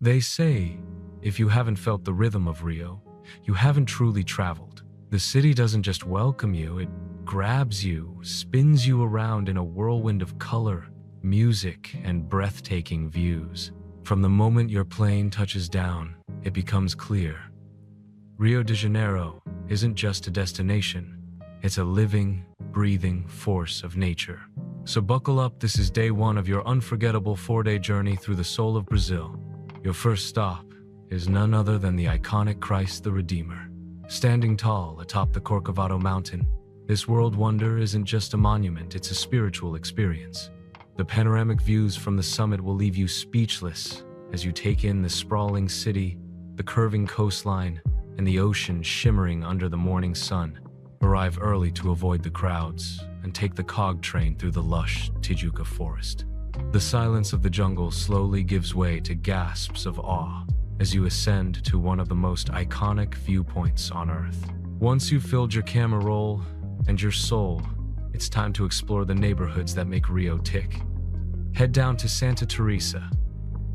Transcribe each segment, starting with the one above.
They say, if you haven't felt the rhythm of Rio, you haven't truly traveled. The city doesn't just welcome you, it grabs you, spins you around in a whirlwind of color, music, and breathtaking views. From the moment your plane touches down, it becomes clear. Rio de Janeiro isn't just a destination, it's a living, breathing force of nature. So buckle up, this is day one of your unforgettable 4-day journey through the soul of Brazil. Your first stop is none other than the iconic Christ the Redeemer. Standing tall atop the Corcovado Mountain, this world wonder isn't just a monument, it's a spiritual experience. The panoramic views from the summit will leave you speechless as you take in the sprawling city, the curving coastline, and the ocean shimmering under the morning sun. Arrive early to avoid the crowds and take the cog train through the lush Tijuca forest. The silence of the jungle slowly gives way to gasps of awe as you ascend to one of the most iconic viewpoints on Earth. Once you've filled your camera roll and your soul, it's time to explore the neighborhoods that make Rio tick. Head down to Santa Teresa,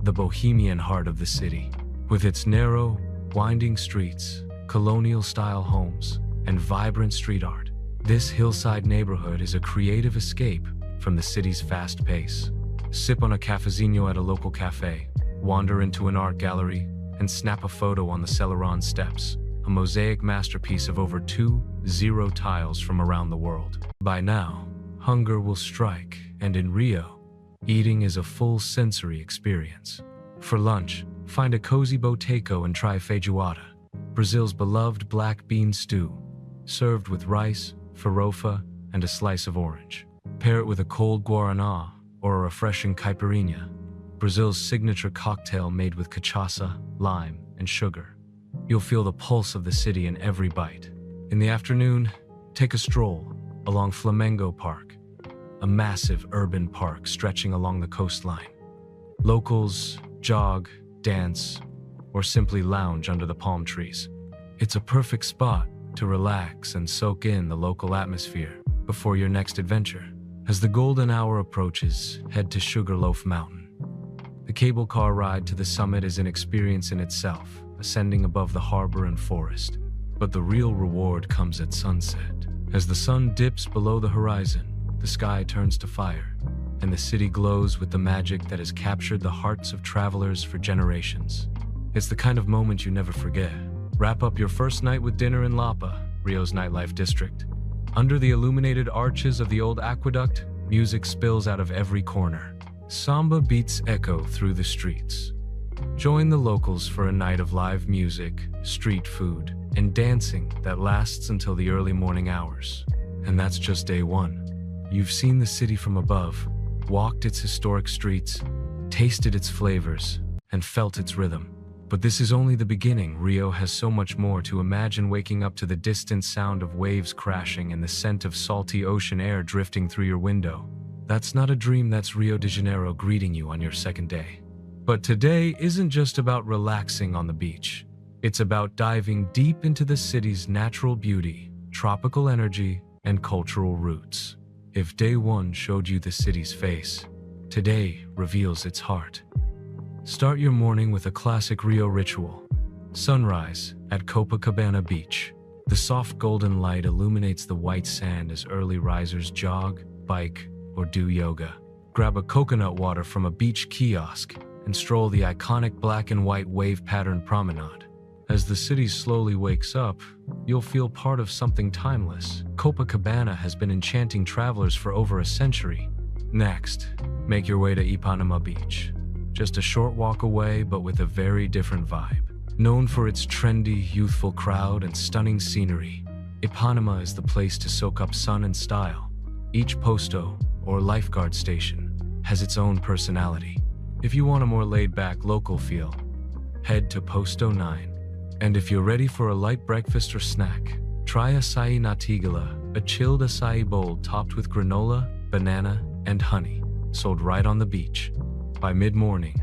the bohemian heart of the city. With its narrow, winding streets, colonial-style homes, and vibrant street art, this hillside neighborhood is a creative escape from the city's fast pace. Sip on a cafezinho at a local cafe, wander into an art gallery, and snap a photo on the Celeron steps, a mosaic masterpiece of over 2,000 tiles from around the world. By now, hunger will strike, and in Rio, eating is a full sensory experience. For lunch, find a cozy boteco and try feijoada, Brazil's beloved black bean stew, served with rice, farofa, and a slice of orange. Pair it with a cold guaraná or a refreshing caipirinha, Brazil's signature cocktail made with cachaça, lime, and sugar. You'll feel the pulse of the city in every bite. In the afternoon, take a stroll along Flamengo Park, a massive urban park stretching along the coastline. Locals jog, dance, or simply lounge under the palm trees. It's a perfect spot to relax and soak in the local atmosphere before your next adventure. As the golden hour approaches, head to Sugarloaf Mountain. The cable car ride to the summit is an experience in itself, ascending above the harbor and forest. But the real reward comes at sunset. As the sun dips below the horizon, the sky turns to fire, and the city glows with the magic that has captured the hearts of travelers for generations. It's the kind of moment you never forget. Wrap up your first night with dinner in Lapa, Rio's nightlife district. Under the illuminated arches of the old aqueduct, music spills out of every corner. Samba beats echo through the streets. Join the locals for a night of live music, street food, and dancing that lasts until the early morning hours. And that's just day one. You've seen the city from above, walked its historic streets, tasted its flavors, and felt its rhythm. But this is only the beginning. Rio has so much more to imagine. Waking up to the distant sound of waves crashing and the scent of salty ocean air drifting through your window. That's not a dream, that's Rio de Janeiro greeting you on your second day. But today isn't just about relaxing on the beach. It's about diving deep into the city's natural beauty, tropical energy, and cultural roots. If day one showed you the city's face, today reveals its heart. Start your morning with a classic Rio ritual. Sunrise at Copacabana Beach. The soft golden light illuminates the white sand as early risers jog, bike, or do yoga. Grab a coconut water from a beach kiosk and stroll the iconic black and white wave-patterned promenade. As the city slowly wakes up, you'll feel part of something timeless. Copacabana has been enchanting travelers for over a century. Next, make your way to Ipanema Beach. Just a short walk away, but with a very different vibe. Known for its trendy, youthful crowd and stunning scenery, Ipanema is the place to soak up sun and style. Each posto, or lifeguard station, has its own personality. If you want a more laid-back local feel, head to Posto 9. And if you're ready for a light breakfast or snack, try acai na tigela, a chilled acai bowl topped with granola, banana, and honey, sold right on the beach. By mid-morning,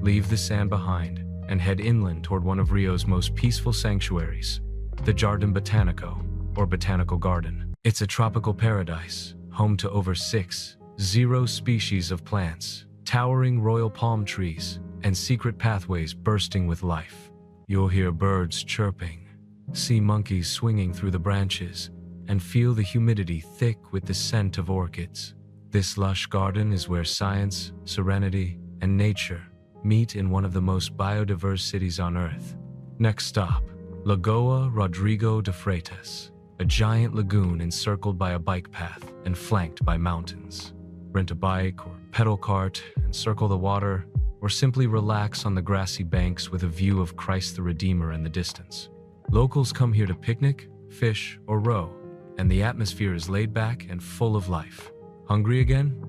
leave the sand behind and head inland toward one of Rio's most peaceful sanctuaries, the Jardim Botanico, or Botanical Garden. It's a tropical paradise, home to over 6,000 species of plants, towering royal palm trees, and secret pathways bursting with life. You'll hear birds chirping, see monkeys swinging through the branches, and feel the humidity thick with the scent of orchids. This lush garden is where science, serenity, and nature meet in one of the most biodiverse cities on Earth. Next stop, Lagoa Rodrigo de Freitas, a giant lagoon encircled by a bike path and flanked by mountains. Rent a bike or pedal cart and circle the water, or simply relax on the grassy banks with a view of Christ the Redeemer in the distance. Locals come here to picnic, fish, or row, and the atmosphere is laid back and full of life. Hungry again?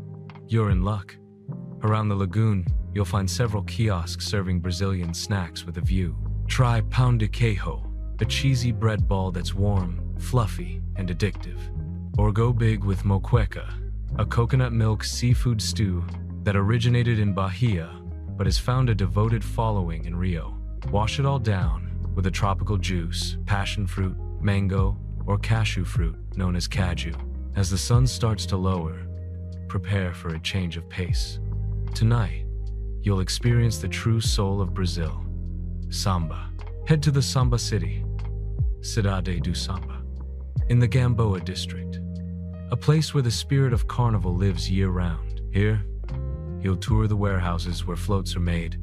You're in luck. Around the lagoon, you'll find several kiosks serving Brazilian snacks with a view. Try pão de queijo, a cheesy bread ball that's warm, fluffy, and addictive. Or go big with moqueca, a coconut milk seafood stew that originated in Bahia but has found a devoted following in Rio. Wash it all down with a tropical juice, passion fruit, mango, or cashew fruit known as caju. As the sun starts to lower, prepare for a change of pace. Tonight, you'll experience the true soul of Brazil, samba. Head to the Samba City, Cidade do Samba, in the Gamboa district, a place where the spirit of carnival lives year-round. Here, you'll tour the warehouses where floats are made,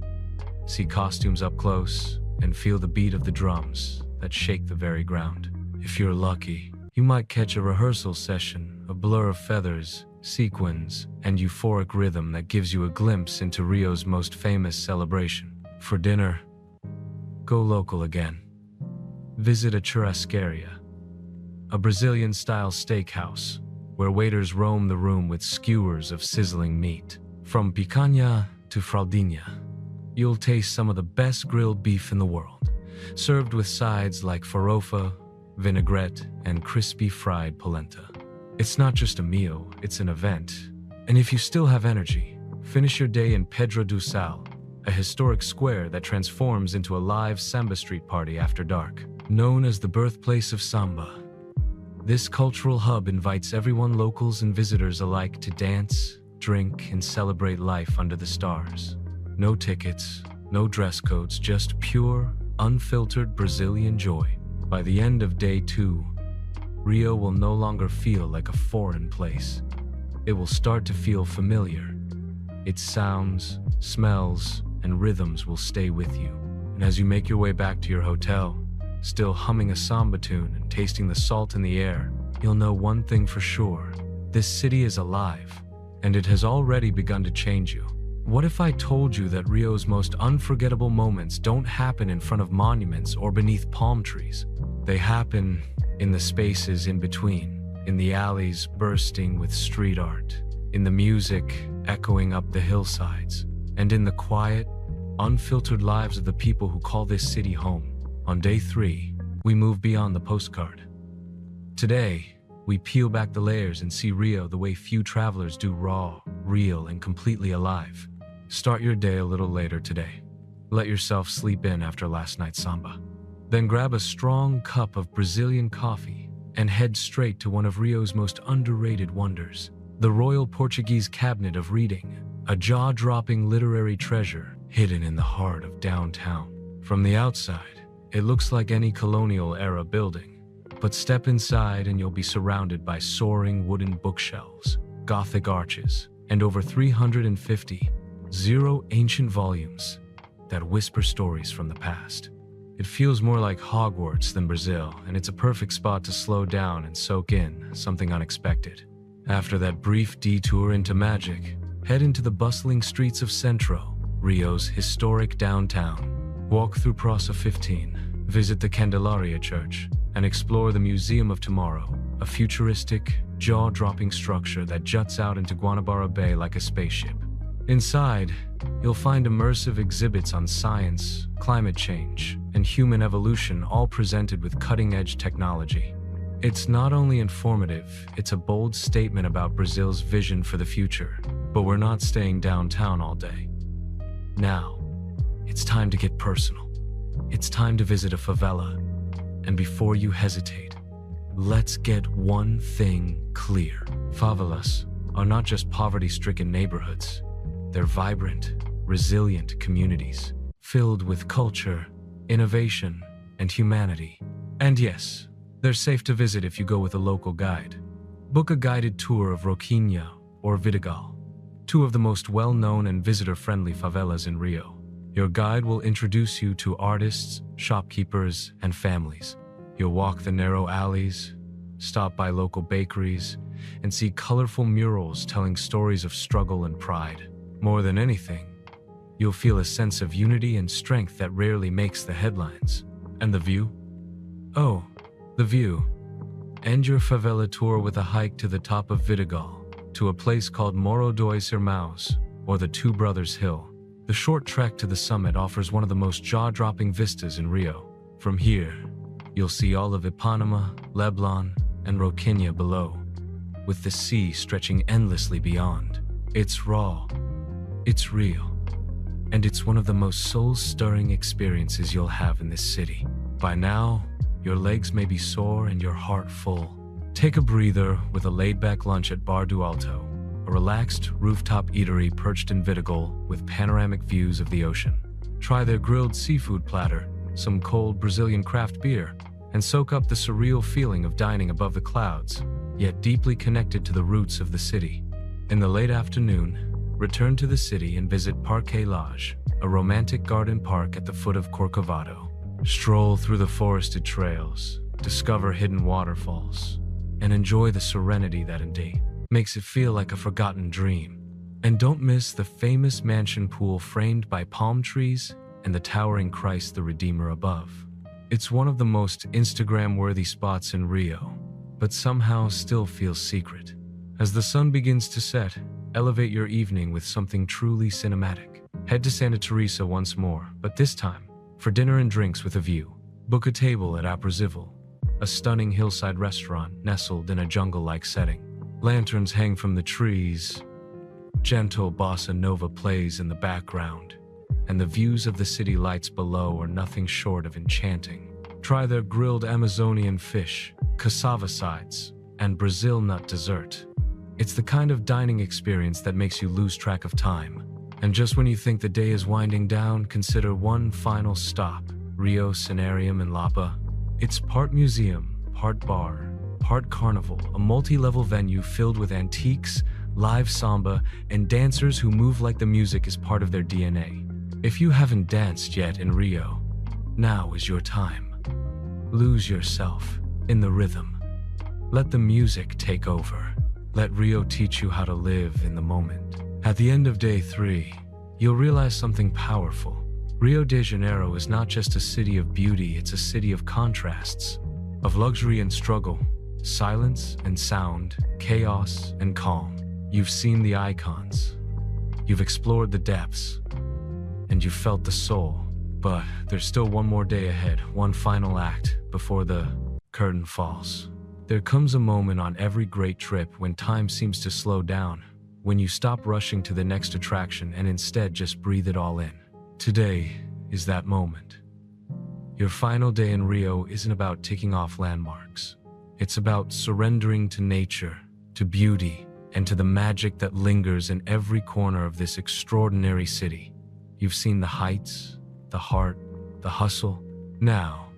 see costumes up close, and feel the beat of the drums that shake the very ground. If you're lucky, you might catch a rehearsal session, a blur of feathers, sequins, and euphoric rhythm that gives you a glimpse into Rio's most famous celebration. For dinner, go local again. Visit a churrascaria, a Brazilian-style steakhouse where waiters roam the room with skewers of sizzling meat. From picanha to fraldinha, you'll taste some of the best grilled beef in the world, served with sides like farofa, vinaigrette, and crispy fried polenta. It's not just a meal, it's an event. And if you still have energy, finish your day in Pedro do Sal, a historic square that transforms into a live samba street party after dark. Known as the birthplace of samba, this cultural hub invites everyone, locals and visitors alike, to dance, drink, and celebrate life under the stars. No tickets, no dress codes, just pure, unfiltered Brazilian joy. By the end of day 2, Rio will no longer feel like a foreign place. It will start to feel familiar. Its sounds, smells, and rhythms will stay with you. And as you make your way back to your hotel, still humming a samba tune and tasting the salt in the air, you'll know one thing for sure. This city is alive, and it has already begun to change you. What if I told you that Rio's most unforgettable moments don't happen in front of monuments or beneath palm trees? They happen in the spaces in between, in the alleys bursting with street art, in the music echoing up the hillsides, and in the quiet, unfiltered lives of the people who call this city home. On day 3, we move beyond the postcard. Today, we peel back the layers and see Rio the way few travelers do: raw, real, and completely alive. Start your day a little later today. Let yourself sleep in after last night's samba. Then grab a strong cup of Brazilian coffee and head straight to one of Rio's most underrated wonders, the Royal Portuguese Cabinet of Reading, a jaw-dropping literary treasure hidden in the heart of downtown. From the outside, it looks like any colonial-era building, but step inside and you'll be surrounded by soaring wooden bookshelves, Gothic arches, and over 350 ancient volumes that whisper stories from the past. It feels more like Hogwarts than Brazil, and it's a perfect spot to slow down and soak in something unexpected. After that brief detour into magic, head into the bustling streets of Centro, Rio's historic downtown. Walk through Praça 15, visit the Candelaria Church, and explore the Museum of Tomorrow, a futuristic, jaw-dropping structure that juts out into Guanabara Bay like a spaceship. Inside, you'll find immersive exhibits on science, climate change, and human evolution, all presented with cutting-edge technology. It's not only informative, it's a bold statement about Brazil's vision for the future. But we're not staying downtown all day. Now, it's time to get personal. It's time to visit a favela. And before you hesitate, let's get one thing clear. Favelas are not just poverty-stricken neighborhoods. They're vibrant, resilient communities, filled with culture, innovation, and humanity. And yes, they're safe to visit if you go with a local guide. Book a guided tour of Roquinha or Vidigal, two of the most well-known and visitor-friendly favelas in Rio. Your guide will introduce you to artists, shopkeepers, and families. You'll walk the narrow alleys, stop by local bakeries, and see colorful murals telling stories of struggle and pride. More than anything, you'll feel a sense of unity and strength that rarely makes the headlines. And the view? Oh, the view. End your favela tour with a hike to the top of Vidigal, to a place called Morro Dois, Irmãos, or the Two Brothers Hill. The short trek to the summit offers one of the most jaw-dropping vistas in Rio. From here, you'll see all of Ipanema, Leblon, and Roquinha below, with the sea stretching endlessly beyond. It's raw, it's real, and it's one of the most soul-stirring experiences you'll have in this city. By now, your legs may be sore and your heart full. Take a breather with a laid-back lunch at Bar do Alto, a relaxed rooftop eatery perched in Vidigal with panoramic views of the ocean. Try their grilled seafood platter, some cold Brazilian craft beer, and soak up the surreal feeling of dining above the clouds, yet deeply connected to the roots of the city. In the late afternoon, return to the city and visit Parque Lage, a romantic garden park at the foot of Corcovado. Stroll through the forested trails, discover hidden waterfalls, and enjoy the serenity that indeed makes it feel like a forgotten dream. And don't miss the famous mansion pool framed by palm trees and the towering Christ the Redeemer above. It's one of the most Instagram-worthy spots in Rio, but somehow still feels secret. As the sun begins to set, elevate your evening with something truly cinematic. Head to Santa Teresa once more, but this time, for dinner and drinks with a view. Book a table at Aprazivel, a stunning hillside restaurant nestled in a jungle-like setting. Lanterns hang from the trees, gentle bossa nova plays in the background, and the views of the city lights below are nothing short of enchanting. Try their grilled Amazonian fish, cassava sides, and Brazil nut dessert. It's the kind of dining experience that makes you lose track of time. And just when you think the day is winding down, consider one final stop, Rio Scenarium in Lapa. It's part museum, part bar, part carnival, a multi-level venue filled with antiques, live samba, and dancers who move like the music is part of their DNA. If you haven't danced yet in Rio, now is your time. Lose yourself in the rhythm. Let the music take over. Let Rio teach you how to live in the moment. At the end of day 3, you'll realize something powerful. Rio de Janeiro is not just a city of beauty, it's a city of contrasts, of luxury and struggle, silence and sound, chaos and calm. You've seen the icons, you've explored the depths, and you've felt the soul. But there's still one more day ahead, one final act before the curtain falls. There comes a moment on every great trip when time seems to slow down, when you stop rushing to the next attraction and instead just breathe it all in. Today is that moment. Your final day in Rio isn't about ticking off landmarks. It's about surrendering to nature, to beauty, and to the magic that lingers in every corner of this extraordinary city. You've seen the heights, the heart, the hustle. Now,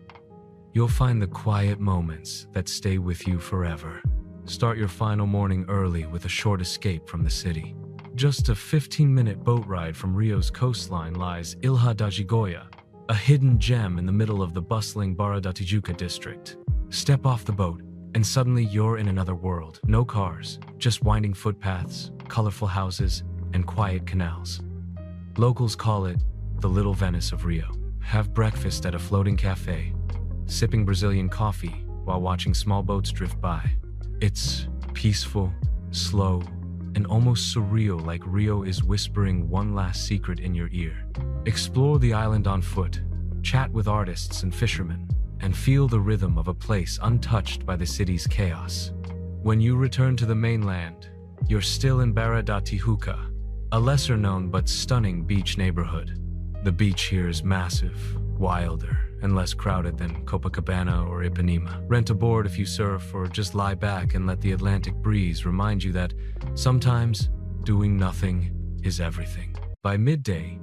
you'll find the quiet moments that stay with you forever. Start your final morning early with a short escape from the city. Just a 15-minute boat ride from Rio's coastline lies Ilha da Gigoia, a hidden gem in the middle of the bustling Barra da Tijuca district. Step off the boat, and suddenly you're in another world. No cars, just winding footpaths, colorful houses, and quiet canals. Locals call it the Little Venice of Rio. Have breakfast at a floating cafe, sipping Brazilian coffee while watching small boats drift by. It's peaceful, slow, and almost surreal, like Rio is whispering one last secret in your ear. Explore the island on foot, chat with artists and fishermen, and feel the rhythm of a place untouched by the city's chaos. When you return to the mainland, you're still in Barra da Tijuca, a lesser-known but stunning beach neighborhood. The beach here is massive, wilder, and less crowded than Copacabana or Ipanema. Rent a board if you surf, or just lie back and let the Atlantic breeze remind you that sometimes doing nothing is everything. By midday,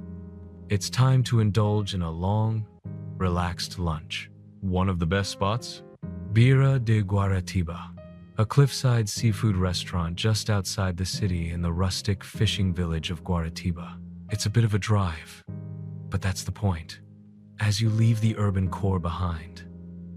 it's time to indulge in a long, relaxed lunch. One of the best spots? Beira de Guaratiba, a cliffside seafood restaurant just outside the city in the rustic fishing village of Guaratiba. It's a bit of a drive, but that's the point. As you leave the urban core behind,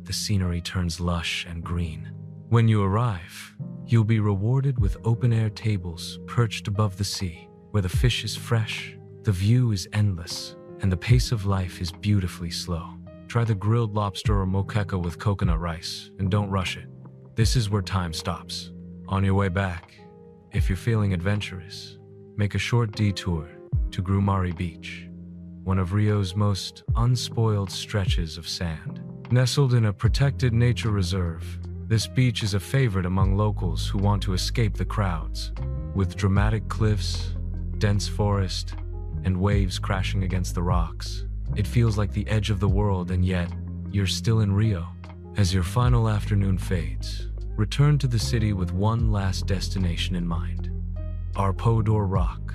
the scenery turns lush and green. When you arrive, you'll be rewarded with open-air tables perched above the sea, where the fish is fresh, the view is endless, and the pace of life is beautifully slow. Try the grilled lobster or moqueca with coconut rice, and don't rush it. This is where time stops. On your way back, if you're feeling adventurous, make a short detour to Grumari Beach, one of Rio's most unspoiled stretches of sand. Nestled in a protected nature reserve, this beach is a favorite among locals who want to escape the crowds. With dramatic cliffs, dense forest, and waves crashing against the rocks, it feels like the edge of the world, and yet you're still in Rio. As your final afternoon fades, return to the city with one last destination in mind. Arpoador Rock,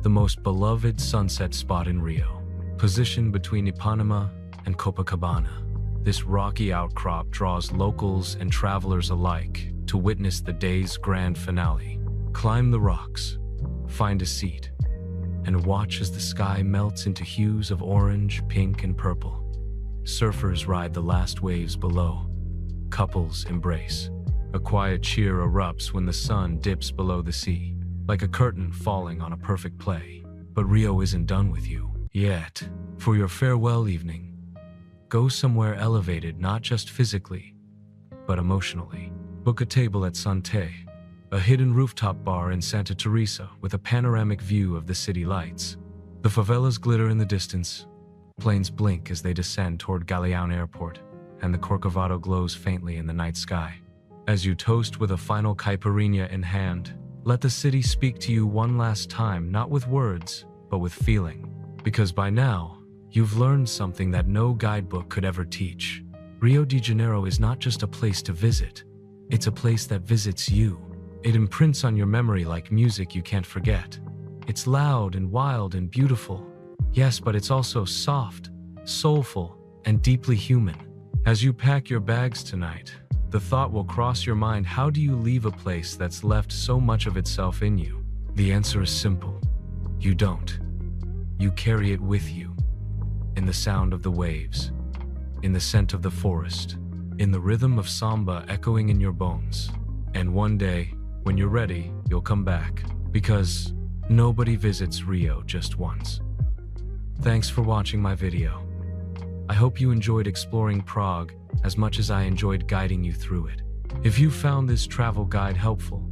the most beloved sunset spot in Rio. Positioned between Ipanema and Copacabana, this rocky outcrop draws locals and travelers alike to witness the day's grand finale. Climb the rocks, find a seat, and watch as the sky melts into hues of orange, pink, and purple. Surfers ride the last waves below. Couples embrace. A quiet cheer erupts when the sun dips below the sea, like a curtain falling on a perfect play. But Rio isn't done with you yet. For your farewell evening, go somewhere elevated, not just physically, but emotionally. Book a table at Sante, a hidden rooftop bar in Santa Teresa with a panoramic view of the city lights. The favelas glitter in the distance, planes blink as they descend toward Galeão Airport, and the Corcovado glows faintly in the night sky. As you toast with a final caipirinha in hand, let the city speak to you one last time, not with words, but with feeling. Because by now, you've learned something that no guidebook could ever teach. Rio de Janeiro is not just a place to visit, it's a place that visits you. It imprints on your memory like music you can't forget. It's loud and wild and beautiful, yes, but it's also soft, soulful, and deeply human. As you pack your bags tonight, the thought will cross your mind: how do you leave a place that's left so much of itself in you? The answer is simple. You don't. You carry it with you. In the sound of the waves, in the scent of the forest, in the rhythm of samba echoing in your bones. And one day, when you're ready, you'll come back, because nobody visits Rio just once. Thanks for watching my video. I hope you enjoyed exploring Prague as much as I enjoyed guiding you through it. If you found this travel guide helpful,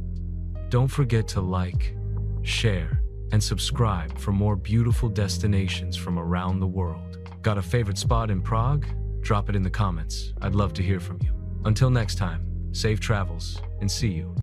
don't forget to like, share, and subscribe for more beautiful destinations from around the world. Got a favorite spot in Prague? Drop it in the comments. I'd love to hear from you. Until next time, safe travels, and see you.